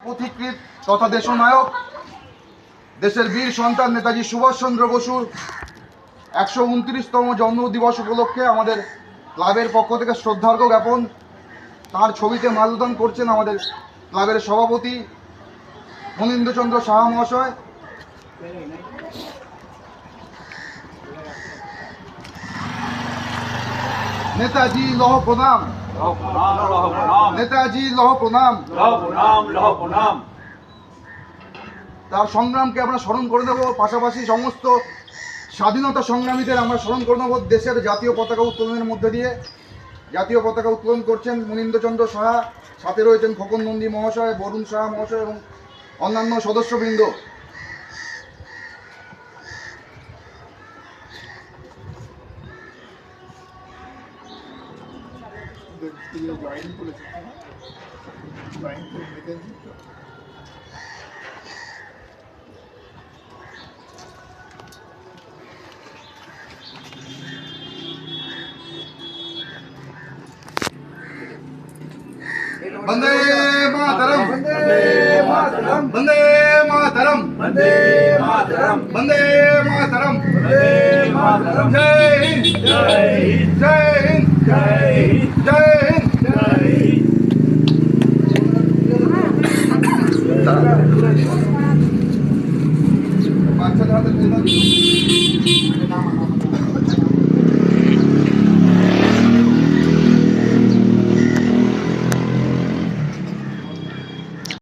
পথিকৃৎ তথা দেশনায়ক দেশের বীর সন্তান নেতাজি সুভাষচন্দ্র বসুর 129তম জন্মদিবস উপলক্ষে আমাদের ক্লাবের পক্ষ থেকে শ্রদ্ধার্ঘ্য জ্ঞাপন। তার ছবিতে মাল্যদান করছেন আমাদের ক্লাবের সভাপতি মনীন্দ্রচন্দ্র সাহা মহাশয়। নেতাজি লহ প্রণাম, নেতাজি লহ প্রণাম। তার সংগ্রামকে আমরা স্মরণ করে দেবো, পাশাপাশি সমস্ত স্বাধীনতা সংগ্রামীদের আমরা স্মরণ করে নেব দেশের জাতীয় পতাকা উত্তোলনের মধ্যে দিয়ে। জাতীয় পতাকা উত্তোলন করছেন মনীন্দ্রচন্দ্র সাহা, সাথে রয়েছেন খোকন নন্দী মহাশয়, বরুণ সাহা মহাশয় এবং অন্যান্য সদস্যবৃন্দ। वंदे मातरम, वंदे मातरम, वंदे मातरम, वंदे मातरम, वंदे मातरम, वंदे मातरम। जय हिंद, जय हिंद, जय हिंद, जय हिंद, जय हिंद, जय हिंद।